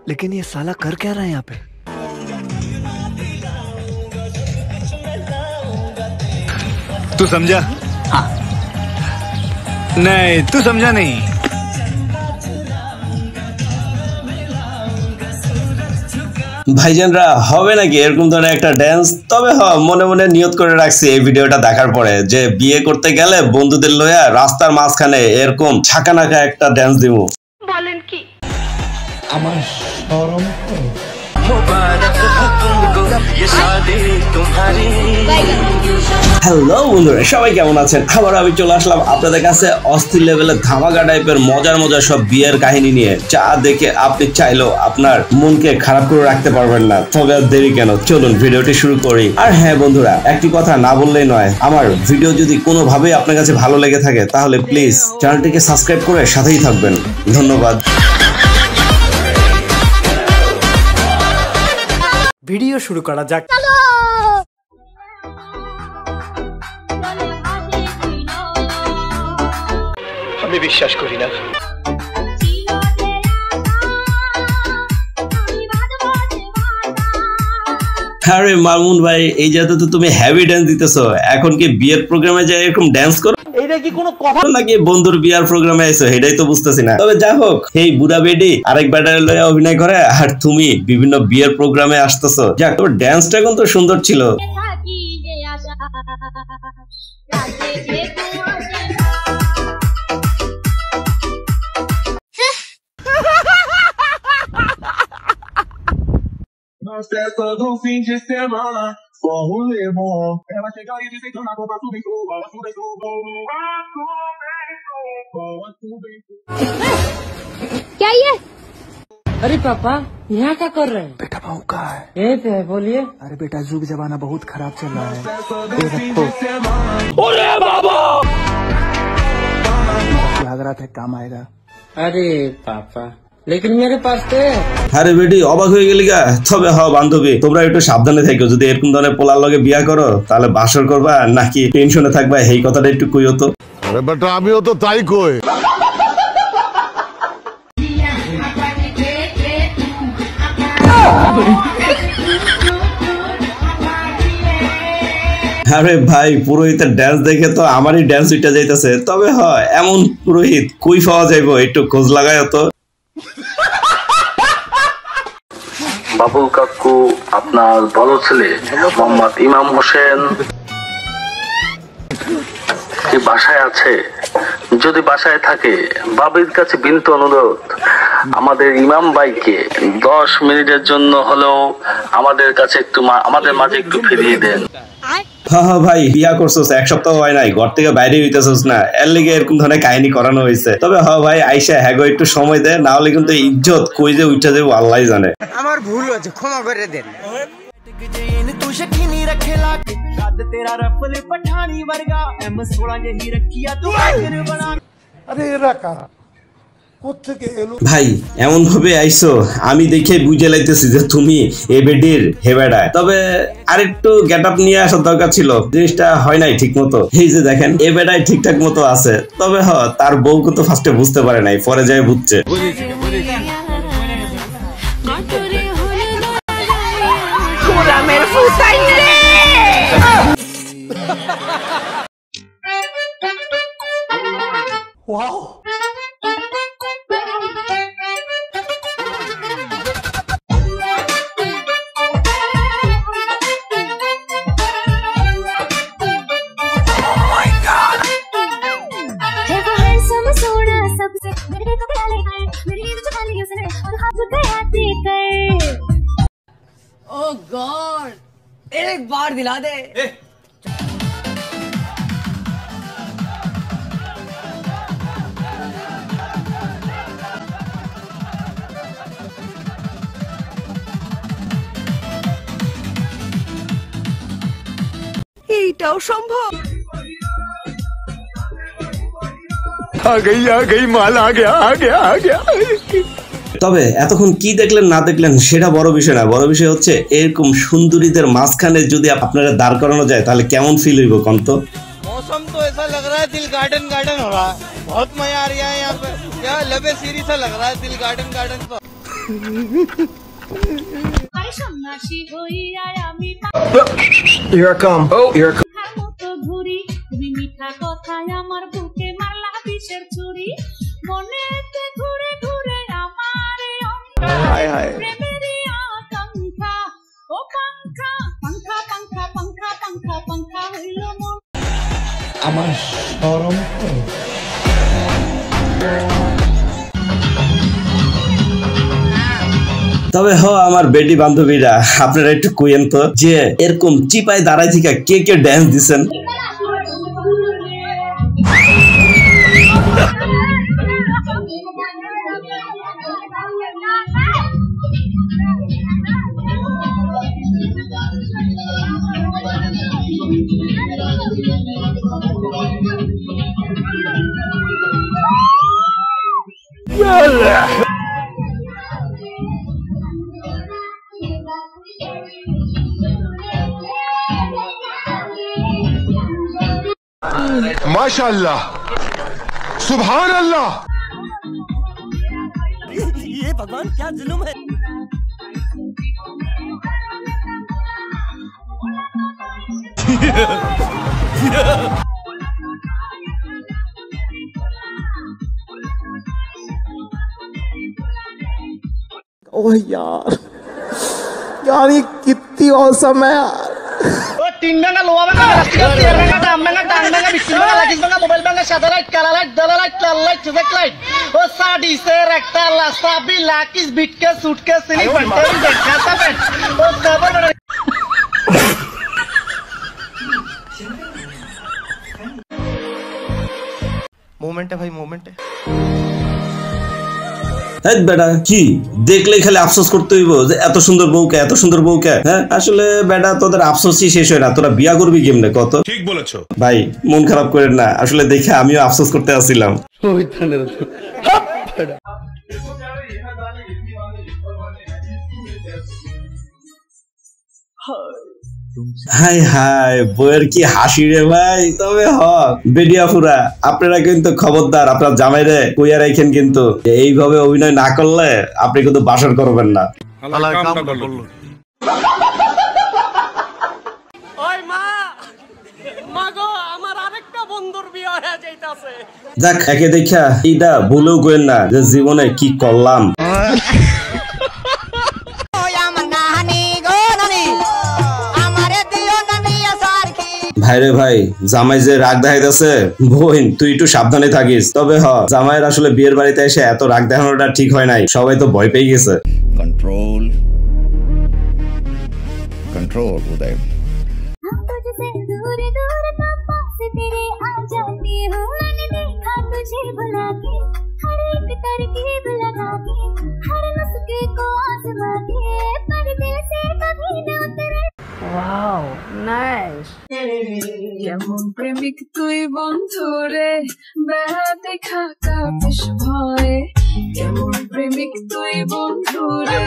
लेकिन ये साला कर क्या रहा है यहाँ पे? तू समझा? हाँ। नहीं, तू समझा नहीं। ভাইজানরা হবে নাকি এরকম ধরনের একটা ড্যান্স? তবে মনে মনে নিয়ত করে রাখছি এই ভিডিওটা দেখার পরে যে বিয়ে করতে গেলে বন্ধুদের লইয়া রাস্তার মাঝখানে এরকম ছাকানাকা একটা ড্যান্স দিব। বলেন কি? আমার শরম করে। হ্যালো বন্ধুরা, সবাই কেমন আছেন? আবার আমি চলে আসলাম আপনাদের কাছে অস্থির লেভেলের ধামাকা টাইপের মজার মজার সব বিয়ের কাহিনী নিয়ে, যা দেখে আপনি চাইলেও আপনার মনকে খারাপ করে রাখতে পারবেন না। তবে আর দেরি কেন, চলুন ভিডিওটি শুরু করি। আর হ্যাঁ বন্ধুরা, একটি কথা না বললেই নয়, আমার ভিডিও যদি কোনোভাবেই আপনার কাছে ভালো লেগে থাকে তাহলে প্লিজ চ্যানেলটিকে সাবস্ক্রাইব করে সাথেই থাকবেন। ধন্যবাদ। ভিডিও শুরু করা যাক। আমি বিশ্বাস করি না। আরে মামুন ভাই, এই যাতে তো তুমি হেভি ড্যান্স দিতেছো, এখন কি বিয়ের প্রোগ্রামে যাই এরকম ড্যান্স করো? এইটা কি কোনো কথা নাকি বন্ধুর বিয়ার প্রোগ্রামে আইছো? এটাই তো বুঝতেছি না। তবে যা হোক, এই বুড়া বেডি আরেক ব্যাটারে লয়ে অভিনয় করে আর তুমি বিভিন্ন বিয়ের প্রোগ্রামে আসতেছো। যাক, তোর ড্যান্সটা কিন্তু সুন্দর ছিল। Todo fim de semana, só rolê bom. Ela chega e diz que eu não vou pra subir tudo, ela sube tudo. क्या ये? अरे पापा, यहाँ क्या कर रहे हैं? बेटा भाऊ कहाँ है? यही पे है, बोलिए। अरे बेटा, जुग जमाना बहुत खराब चल रहा है। ओरे बाबा, सुहागरात है, काम आएगा। अरे पापा, लेकिन मेरे पास तो है। আরে বেটি অবাক হয়ে গেলি গা? তবে বান্ধবী, তোমরা একটু সাবধানে থাকো। যদি এরকম ধরনের পোলার লগে বিয়া করো তাহলে বাসর করবা নাকি টেনশনে থাকবা, এই কথাটা একটু কইও তো। আরে বেটা, আমিও তো তাই কই। আরে ভাই, পুরোহিতের ড্যান্স দেখে তো আমারই ড্যান্স উঠে যাইতেছে। তবে এমন পুরোহিত কই পাওয়া যাইবো? একটু খোঁজ লাগায় তো। বাবুল কাকু, আপনার বড় ছেলে মোহাম্মদ ইমাম হোসেন কি বাসায় আছে? যদি বাসায় থাকে, বাবির কাছে বিনীত অনুরোধ, আমাদের ইমাম ভাইকে 10 মিনিটের জন্য হলেও আমাদের কাছে একটু আমাদের মাঝে একটু ফিরিয়ে দেন। হ্যাঁ ভাই, বিয়া করছোস, এক সপ্তাহ হয় নাই, ঘর থেকে বাইরে হইতেছোস না, এর লেগে এরকম ধরনের কাহিনী করানো হয়েছে। তবে ভাই, আইসা হ্যাগো একটু সময় দেয়, না হলে কিন্তু ইজ্জত কই যে উঠে যাবো আল্লাহ জানে। আমার ভুল হয়েছে, ক্ষমা করে দেন। ভাই এমন ভাবে আইসো, আমি দেখে বুঝে লাইতেছি যে তুমি এ বেডির হে বেড়ায়। তবে আরেকটু গেট আপ নিয়ে আসার দরকার ছিল, জিনিসটা হয় নাই ঠিক মতো। এই যে দেখেন, এ বেড়ায় ঠিকঠাক মতো আছে। তবে তার বউকে তো ফার্স্টে বুঝতে পারে নাই, পরে যায় বুঝছে। ওয়াও, ओह गॉड, एक बार दिला दे। এইটাও সম্ভব? आ गई माल आ गया। তবে এতক্ষণ কি দেখলেন না দেখলেন সেটা বড় বিষয় না, বড় বিষয় হচ্ছে এরকম সুন্দরীদের মাঝখানে যদি আপনারা দাঁড় করানো যায় তাহলে কেমন ফিল হইব কোন তো। मौसम तो ऐसा लग रहा है दिल गार्डन गार्डन हो रहा है, बहुत मजा आ रहा है यहाँ पे। क्या लबे सीरी सा लग रहा है, दिल गार्डन गार्डन। तो আরে সন্ন্যাসী হইয়া আমি Here I come. Oh, here I come. পাখার মতো ঘুরি, তুমি মিঠা কথায় আমার বুকে মারলা বিষের ছুরি, মনেতে ঘুরে ঘুরে আমার हाय हाय প্রেমেরই আকাঙ্ক্ষা, ও পাঙ্খা পাঙ্খা পাঙ্খা পাঙ্খা পাঙ্খা পাঙ্খা হইল মন। তবে আমার বেডি বান্ধবীরা, আপনারা একটু কইেন তো যে এরকম চিপায় দাঁড়াই থেকে কে কে ড্যান্স দিছেন? माशाल्लाह, सुभान अल्लाह। ये भगवान क्या जुल्म है। ओह यार यार ये कितनी औसम है यार। तीन भांगा लोहा भांगा प्लास्टिक तेल भांगा दाम भांगा टांग भांगा बिस्किट भांगा लाकिस भांगा मोबाइल भांगा सादा लाइट काला लाइट दला लाइट लाल लाइट चुजक लाइट ओ साड़ी से रखता लासा भी लाकिस बिट के सूट के सिली बंटे देखा पेट ओ सबर मोमेंट है भाई मोमेंट है। বেটা কি দেখলেই খালি আফসোস করতে হইব যে এত সুন্দর বউকে এত সুন্দর বউকে। হ্যাঁ আসলে বেটা তোদের আফসোসই শেষ হয় না, তোরা বিয়া করবি কেমনে কত? ঠিক বলেছো ভাই, মন খারাপ করেন না, আসলে দেখে আমিও আফসোস করতে আসছিলাম। হাই হাই বউয়ের কি হাসি রে ভাই। তবে বেডিয়াফুরা আপনারা কিন্তু খবরদার আপনার জামাইরে কইয়া রাখেন, কিন্তু এইভাবে অভিনয় না করলে আপনি কিন্তু বাসর করবেন না। ওই মা মাগো আমার আরেকটা বন্ধুর বিয়ে হয়ে যাইতাছে। যাক একে দেখা এইটা ভুলেও কইেন না যে জীবনে কি করলাম। ভাইরে ভাই, জামাই যে রাগ দেখাইতেছে, বোন তুই একটু সাবধানে থাকিস। তবে জামাইয়ের আসলে বিয়ের বাড়িতে এসে এত রাগ দেখানোটা ঠিক হয় নাই, সবাই তো ভয় পেয়ে গেছে। Control control Uday. Wow nice. কেমন প্রেমিক তুই বন্ধুরে বেড়া দেখা কাপিস ভয়ে, কেমন প্রেমিক তুই বন্ধুরে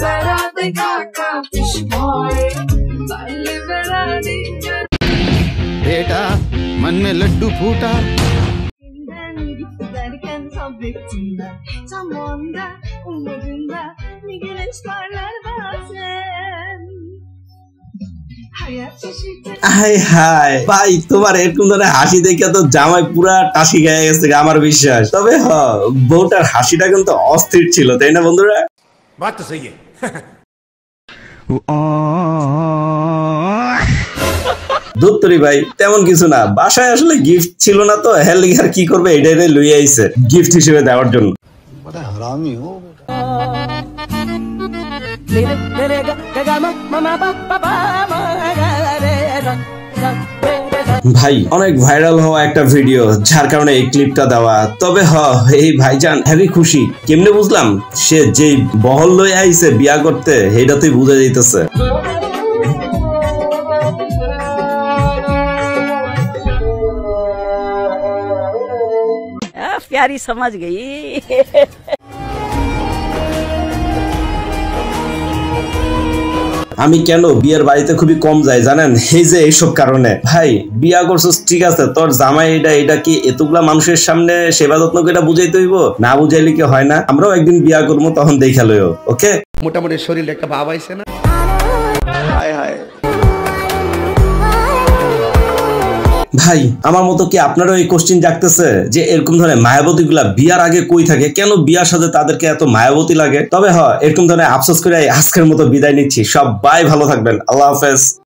বেড়া দেখা কাপিস ভয়ে, পারলে বেড়া দিকে बेटा मन में लड्डू फूटा। হাই হাই ভাই, তোমার এরকম ধরনের হাসি দেখে তো জামাই পুরা টাসি গায়ে গেছে আমার বিশ্বাস। তবে বউটার হাসিটা কিন্তু অস্থির ছিল, তাই না বন্ধুরা? बात तो सही है। দত্তরি ভাই তেমন কিছু না, বাসায় আসলে গিফট ছিল না তো হেলদি আর কি করবে, এটাই লই আইছে গিফট হিসেবে দেওয়ার জন্য। ভাই অনেক ভাইরাল হওয়া একটা ভিডিও, যার কারণে এই ক্লিপটা দেওয়া। তবে এই ভাইজান হেভি খুশি। কেমনে বুঝলাম? সে যেই বহল লই আইছে বিয়া করতে, এইটাতেই বোঝা যাইতেছে। प्यारी समझ गई। আমি কেন বিয়ের বাড়িতে খুবই কম যাই জানেন? এই যে এইসব কারণে। ভাই বিয়া করছিস ঠিক আছে, তোর জামাই এটা কি এতগুলা মানুষের সামনে সেবা যত্ন করে বুঝাইতে হইব? না বুঝাইলে কি হয় না? আমরাও একদিন বিয়া করবো, তখন দেখা লইও। ওকে, মোটামুটি শরীরে একটা ভাব আইছে না? হায় হায়। ভাই আমার মতো কি আপনারও এই কোশ্চিন জাগতেছে যে এরকম ধরনের মায়াবতী গুলা বিয়ার আগে কই থাকে? কেন বিয়ার সাথে তাদেরকে এত মায়াবতী লাগে? তবে এরকম ধরনের আফসোস করে আজকের মতো বিদায় নিচ্ছি। সবাই ভালো থাকবেন, আল্লাহ হাফেজ।